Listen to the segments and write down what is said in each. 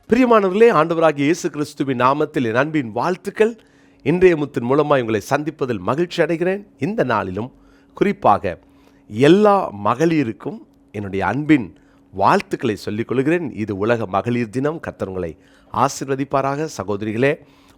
பிரியமானவர்களே, ஆண்டவராகிய இயேசு கிறிஸ்துவின் நாமத்தில் என் அன்பின் வாழ்த்துக்கள். இன்றைய முத்தின் மூலமாக உங்களை சந்திப்பதில் மகிழ்ச்சி அடைகிறேன். இந்த நாளிலும் குறிப்பாக எல்லா மகளிருக்கும் என்னுடைய அன்பின் வாழ்த்துக்களை சொல்லிக் கொள்கிறேன். இது உலக மகளிர் தினம். கர்த்தர் உங்களை ஆசீர்வதிப்பாராக. சகோதரிகளே,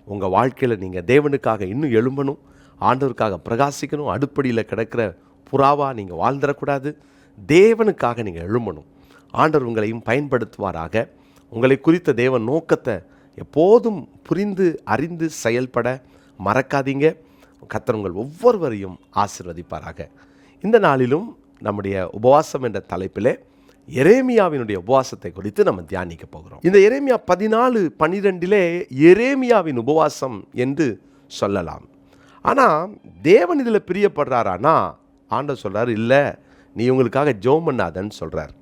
உங்கள் வாழ்க்கையில் நீங்கள் தேவனுக்காக இன்னும் எழும்பணும், ஆண்டவருக்காக பிரகாசிக்கணும். அடுப்படியில் கிடக்கிற புறாவா நீங்கள் வாழ்ந்துடக்கூடாது. தேவனுக்காக நீங்கள் எழும்பணும். ஆண்டவர் உங்களையும் பயன்படுத்துவாராக. உங்களை குறித்த தேவ நோக்கத்தை எப்போதும் புரிந்து அறிந்து செயல்பட மறக்காதீங்க. கர்த்தர் உங்கள் ஒவ்வொருவரையும் ஆசீர்வதிப்பாராக. இந்த நாளிலும் நம்முடைய உபவாசம் என்ற தலைப்பில் எரேமியாவினுடைய உபவாசத்தை குறித்து நம்ம தியானிக்க போகிறோம். இந்த எரேமியா 14:12 எரேமியாவின் உபவாசம் என்று சொல்லலாம். ஆனால் தேவன் இதில் பிரியப்படுறாரானா? ஆண்டவர் சொல்கிறார், இல்லை, நீ உங்களுக்காக ஜெபம் பண்ணாதன்னு சொல்கிறார்.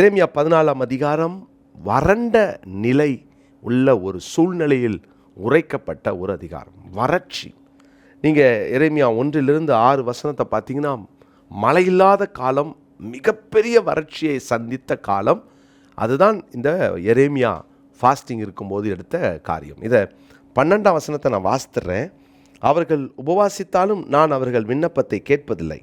எரேமியா 14ஆம் அதிகாரம் வறண்ட நிலை உள்ள ஒரு சூழ்நிலையில் உரைக்கப்பட்ட ஒரு அதிகாரம். வறட்சி. நீங்கள் எரேமியா 1-6 பார்த்தீங்கன்னா, மழை இல்லாத காலம், மிகப்பெரிய வறட்சியை சந்தித்த காலம். அதுதான் இந்த எரேமியா ஃபாஸ்டிங் இருக்கும்போது எடுத்த காரியம். இதை 12ஆம் வசனத்தை நான் வாசித்துறேன். அவர்கள் உபவாசித்தாலும் நான் அவர்கள் விண்ணப்பத்தை கேட்பதில்லை.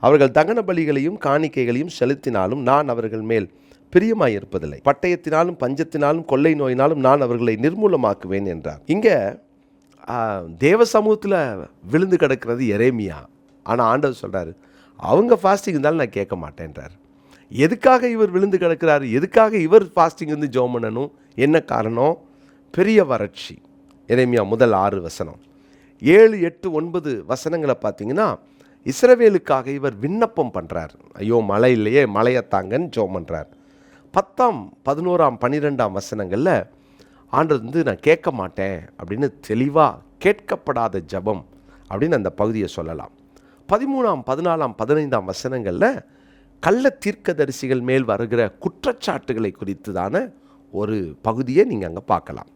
அவர்கள் தகன பலிகளையும் காணிக்கைகளையும் செலுத்தினாலும் நான் அவர்கள் மேல் பிரியமாயிருப்பதில்லை. பட்டயத்தினாலும் பஞ்சத்தினாலும் கொள்ளை நோயினாலும் நான் அவர்களை நிர்மூலமாக்குவேன் என்றார். இங்கே தேவ சமூகத்தில் விழுந்து கிடக்கிறது எரேமியா. ஆனால் ஆண்டவர் சொல்கிறாரு, அவங்க ஃபாஸ்டிங் இருந்தாலும் நான் கேட்க மாட்டேன்றார். எதுக்காக இவர் விழுந்து கிடக்கிறாரு? எதுக்காக இவர் ஃபாஸ்டிங் வந்து ஜெபம் பண்ணணும்? என்ன காரணம்? பெரிய வறட்சி. எரேமியா 6 வசனம், 7, 8, 9 வசனங்களை பார்த்தீங்கன்னா, இஸ்ரவேலுக்காக இவர் விண்ணப்பம் பண்ணுறார். ஐயோ, மழை இல்லையே, மழையை தாங்கன்னு ஜெபம் பண்ணுறார். 10, 11, 12 வசனங்களில் ஆண்டவர் வந்து நான் கேட்க மாட்டேன் அப்படின்னு தெளிவாக, கேட்கப்படாத ஜெபம் அப்படின்னு அந்த பகுதியை சொல்லலாம். 13, 14, 15 வசனங்களில் கள்ள தீர்க்கதரிசிகள் மேல் வருகிற குற்றச்சாட்டுகளை குறித்துதான ஒரு பகுதியை நீங்கள் அங்கே பார்க்கலாம்.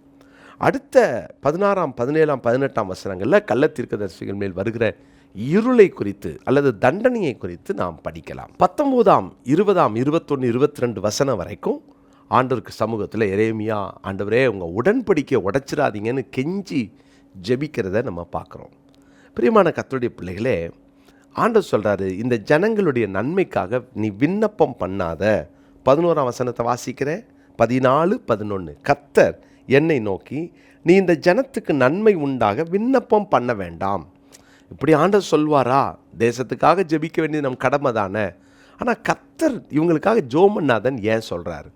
அடுத்த 16, 17, 18 வசனங்களில் கள்ள தீர்க்கதரிசிகள் மேல் வருகிற இருளை குறித்து அல்லது தண்டனையை குறித்து நாம் படிக்கலாம். 19, 20, 21, 22 வசனம் வரைக்கும் ஆண்டவருக்கு சமூகத்தில் எரேமியா, ஆண்டவரே உங்கள் உடன்படிக்கையை உடைச்சிடாதீங்கன்னு கெஞ்சி ஜெபிக்கிறத நம்ம பார்க்குறோம். பிரியமான கர்த்தருடைய பிள்ளைகளே, ஆண்டவர் சொல்கிறாரு, இந்த ஜனங்களுடைய நன்மைக்காக நீ விண்ணப்பம் பண்ணாத. 11ஆம் வசனத்தை வாசிக்கிறேன். 14, 11 கர்த்தர் என்னை நோக்கி, நீ இந்த ஜனத்துக்கு நன்மை உண்டாக விண்ணப்பம் பண்ண வேண்டாம். இப்படி ஆண்டவர் சொல்வாரா? தேசத்துக்காக ஜெபிக்க வேண்டியது நம் கடமை தானே. ஆனால் கர்த்தர் இவங்களுக்காக ஜெபம் பண்ணாதன்னு ஏன் சொல்கிறாரு?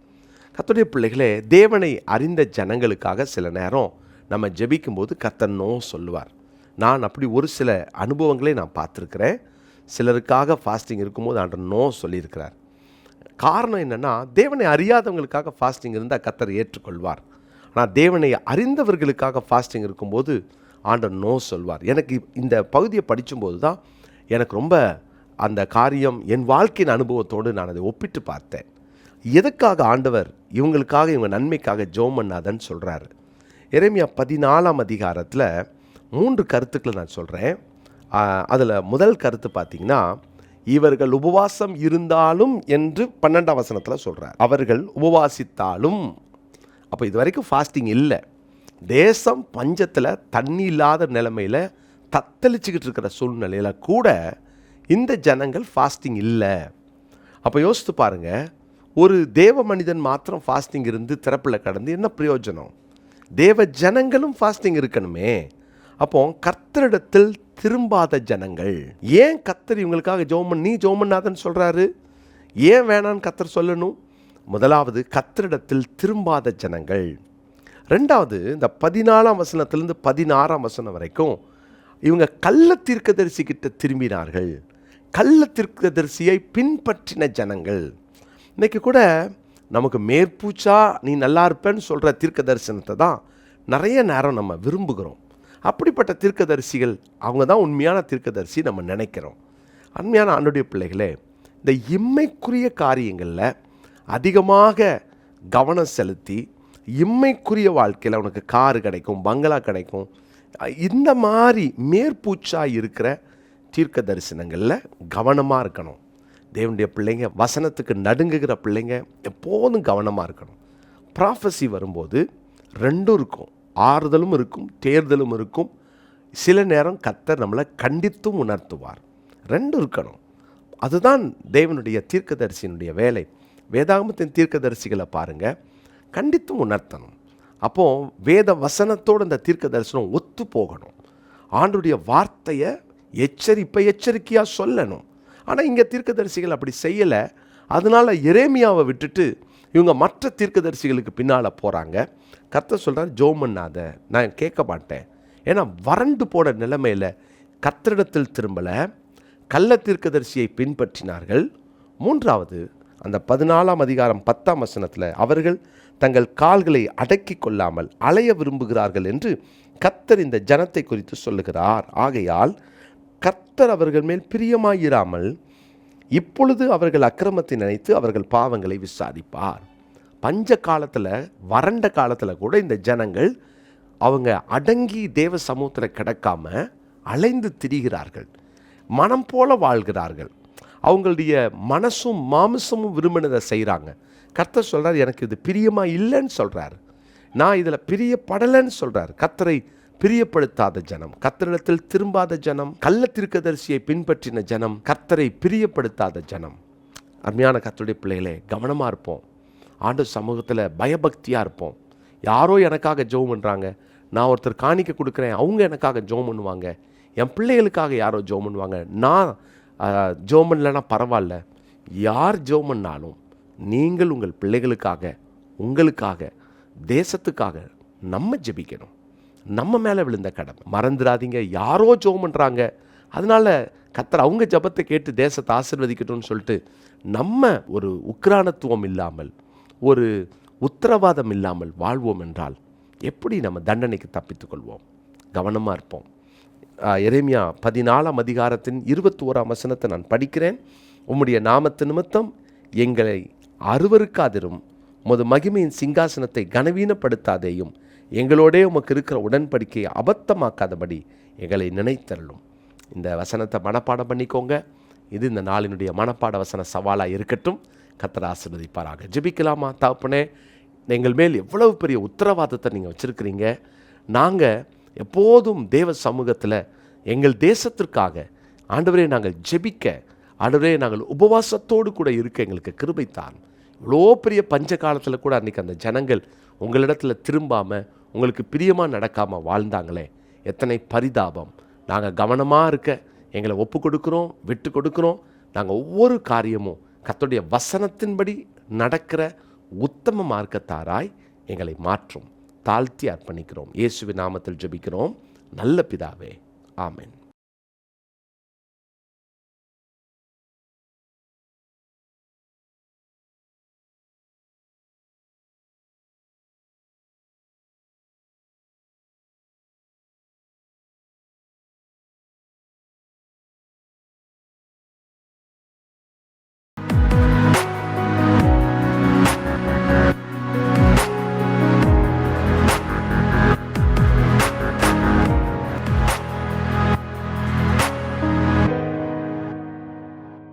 கர்த்தருடைய பிள்ளைகளே, தேவனை அறிந்த ஜனங்களுக்காக சில நேரம் நம்ம ஜெபிக்கும்போது கர்த்தர் நோ சொல்லுவார். நான் அப்படி ஒரு சில அனுபவங்களை நான் பார்த்துருக்கிறேன். சிலருக்காக ஃபாஸ்டிங் இருக்கும்போது ஆண்டவர் நோ சொல்லியிருக்கிறார். காரணம் என்னென்னா, தேவனை அறியாதவங்களுக்காக ஃபாஸ்டிங் இருந்தால் கர்த்தர் ஏற்றுக்கொள்வார். ஆனால் தேவனை அறிந்தவர்களுக்காக ஃபாஸ்டிங் இருக்கும்போது ஆண்டவர் நோ சொல்வார். எனக்கு இந்த பகுதியை படிக்கும்போது தான் எனக்கு ரொம்ப அந்த காரியம் என் வாழ்க்கையின் அனுபவத்தோடு நான் அதை ஒப்பிட்டு பார்த்தேன். எதுக்காக ஆண்டவர் இவங்களுக்காக, இவங்க நன்மைக்காக ஜெபம் பண்ணாதன்னு சொல்கிறாரு? எரேமியா 14ஆம் அதிகாரத்தில் 3 கருத்துக்களை நான் சொல்கிறேன். அதில் முதல் கருத்து பார்த்திங்கன்னா, இவர்கள் உபவாசம் இருந்தாலும் என்று 12ஆம் வசனத்தில் சொல்கிறார். அவர்கள் உபவாசித்தாலும். அப்போ இது வரைக்கும் ஃபாஸ்டிங் இல்லை. தேசம் பஞ்சத்தில், தண்ணி இல்லாத நிலைமையில் தத்தளிச்சுக்கிட்டு இருக்கிற சூழ்நிலையில் கூட இந்த ஜனங்கள் ஃபாஸ்டிங் இல்லை. அப்போ யோசித்து பாருங்கள், ஒரு தேவ மனிதன் மாத்திரம் ஃபாஸ்டிங் இருந்து திறப்பில் கடந்து என்ன பிரயோஜனம்? தேவ ஜனங்களும் ஃபாஸ்டிங் இருக்கணுமே. அப்போ கர்த்தரிடத்தில் திரும்பாத ஜனங்கள். ஏன் கர்த்தர் இவங்களுக்காக நீ ஜெபம் பண்ணாதன்னு சொல்கிறாரு? ஏன் வேணான்னு கர்த்தர் சொல்லணும்? முதலாவது, கர்த்தரிடத்தில் திரும்பாத ஜனங்கள். ரெண்டாவது, இந்த 14ஆம் வசனத்திலிருந்து 16ஆம் வசனம் வரைக்கும் இவங்க கள்ள தீர்க்கதரிசி கிட்ட திரும்பினார்கள். கள்ள தீர்க்கதரிசியை பின்பற்றின ஜனங்கள். இன்றைக்கி கூட நமக்கு மேற்பூச்சா நீ நல்லா இருப்பேன்னு சொல்கிற தீர்க்க தரிசனத்தை தான் நிறைய நேரம் நம்ம விரும்புகிறோம். அப்படிப்பட்ட தீர்க்கதரிசிகள் அவங்க தான் உண்மையான தீர்க்கதரிசி நம்ம நினைக்கிறோம். அருமையான ஆண்டவருடைய பிள்ளைகளே, இந்த இம்மைக்குரிய காரியங்களில் அதிகமாக கவனம் செலுத்தி, இம்மைக்குரிய வாழ்க்கையில் உனக்கு காரு கிடைக்கும், பங்களா கிடைக்கும், இந்த மாதிரி மேற்பூச்சாக இருக்கிற தீர்க்க தரிசனங்களில் கவனமாக இருக்கணும். தேவனுடைய பிள்ளைங்க, வசனத்துக்கு நடுங்குகிற பிள்ளைங்க எப்போதும் கவனமாக இருக்கணும். ப்ராஃபஸி வரும்போது ரெண்டும் இருக்கும். ஆறுதலும் இருக்கும், தேர்தலும் இருக்கும். சில நேரம் கர்த்தர் நம்மளை கண்டித்தும் உணர்த்துவார். ரெண்டும் இருக்கணும். அதுதான் தேவனுடைய தீர்க்கதரிசியினுடைய வேலை. வேதாகமத்தின் தீர்க்கதரிசிகளை பாருங்கள், கண்டித்தும் உணர்த்தணும். அப்போது வேத வசனத்தோடு அந்த தீர்க்க தரிசனம் ஒத்து போகணும். ஆண்டுடைய வார்த்தையை எச்சரிக்கையாக சொல்லணும். ஆனால் இங்கே தீர்க்கதரிசிகள் அப்படி செய்யலை. அதனால் எரேமியாவை விட்டுட்டு இவங்க மற்ற தீர்க்கதரிசிகளுக்கு பின்னால் போகிறாங்க. கர்த்தர் சொல்கிறார், ஜெபம் பண்ணாத, நான் கேட்க மாட்டேன். ஏன்னா வறண்டு போன நிலைமையில் கர்த்தரிடத்தில் திரும்பலை, கள்ள தீர்க்கதரிசியை பின்பற்றினார்கள். மூன்றாவது, அந்த 14ஆம் அதிகாரம் 10ஆம் வசனத்தில் அவர்கள் தங்கள் கால்களை அடக்கி கொள்ளாமல் அலைய விரும்புகிறார்கள் என்று கர்த்தர் இந்த ஜனத்தை குறித்து சொல்லுகிறார். ஆகையால் கர்த்தர் அவர்கள் மேல் பிரியமாயிராமல் இப்பொழுது அவர்கள் அக்கிரமத்தை நினைத்து அவர்கள் பாவங்களை விசாரிப்பார். பஞ்ச காலத்தில், வறண்ட காலத்தில் கூட இந்த ஜனங்கள் அவங்க அடங்கி தேவ சமூகத்தில் கிடக்காம அலைந்து திரிகிறார்கள், மனம் போல வாழ்கிறார்கள். அவங்களுடைய மனசும் மாமிசமும் விரும்பினதை செய்கிறாங்க. கர்த்தர் சொல்கிறார், எனக்கு இது பிரியமாக இல்லைன்னு சொல்கிறார், நான் இதில் பிரியப்படலைன்னு சொல்கிறார். கர்த்தரை பிரியப்படுத்தாத ஜனம், கர்த்தரிடத்தில் திரும்பாத ஜனம், கள்ள தீர்க்கதரிசியை பின்பற்றின ஜனம், கர்த்தரை பிரியப்படுத்தாத ஜனம். அருமையான கர்த்தருடைய பிள்ளைகளே, கவனமாக இருப்போம். ஆண்டவர் சமூகத்தில் பயபக்தியாக இருப்போம். யாரோ எனக்காக ஜெபம் பண்ணுறாங்க, நான் ஒருத்தர் காணிக்க கொடுக்குறேன், அவங்க எனக்காக ஜெபம் பண்ணுவாங்க, என் பிள்ளைகளுக்காக யாரோ ஜெபம் பண்ணுவாங்க, நான் ஜெபம் பண்ணலைன்னா பரவாயில்ல. யார் ஜெபம் பண்ணாலும் நீங்கள் உங்கள் பிள்ளைகளுக்காக, உங்களுக்காக, தேசத்துக்காக நம்ம ஜெபிக்கணும். நம்ம மேலே விழுந்த கடமை மறந்துடாதீங்க. யாரோ ஜெபம் பண்ணுறாங்க, அதனால் கர்த்தர் அவங்க ஜெபத்தை கேட்டு தேசத்தை ஆசீர்வதிக்கட்டும்னு சொல்லிட்டு நம்ம ஒரு உக்கிரானத்துவம் இல்லாமல், ஒரு உத்தரவாதம் இல்லாமல் வாழ்வோம் என்றால் எப்படி நம்ம தண்டனைக்கு தப்பித்துக்கொள்வோம்? கவனமாக இருப்போம். எரேமியா 14ஆம் அதிகாரத்தின் 21ஆம் வசனத்தை நான் படிக்கிறேன். உம்முடைய நாமத்து நிமித்தம் எங்களை அருவருக்காதிரும், உமது மகிமையின் சிங்காசனத்தை கனவீனப்படுத்தாதேயும், எங்களோடே உமக்கு இருக்கிற உடன்படிக்கையை அபத்தமாக்காதபடி எங்களை நினைத்தருளும். இந்த வசனத்தை மனப்பாடம் பண்ணிக்கோங்க. இது இந்த நாளினுடைய மனப்பாட வசன சவாலாக இருக்கட்டும். கர்த்தர் ஆசீர்வதிப்பாராக. ஜெபிக்கலாமா? தகப்பனே, எங்கள் மேல் எவ்வளவு பெரிய உத்தரவாதத்தை நீங்கள் வச்சுருக்கிறீங்க. நாங்கள் எப்போதும் தேவ சமூகத்தில் எங்கள் தேசத்திற்காக ஆண்டவரே நாங்கள் ஜெபிக்க, ஆண்டவரே நாங்கள் உபவாசத்தோடு கூட இருக்க எங்களுக்கு கிருபை தாரும். இவ்வளோ பெரிய பஞ்ச காலத்தில் கூட அன்றைக்கி அந்த ஜனங்கள் உங்களிடத்தில் திரும்பாமல் உங்களுக்கு பிரியமாக நடக்காமல் வாழ்ந்தாங்களே, எத்தனை பரிதாபம். நாங்கள் கவனமாக இருக்க எங்களை ஒப்பு கொடுக்குறோம், விட்டு கொடுக்குறோம். நாங்கள் ஒவ்வொரு காரியமும் கர்த்தருடைய வசனத்தின்படி நடக்கிற உத்தம மார்க்கத்தாராய் எங்களை மாற்றும். தாழ்த்தி அர்ப்பணிக்கிறோம். இயேசுவின் நாமத்தில் ஜெபிக்கிறோம் நல்ல பிதாவே, ஆமென்.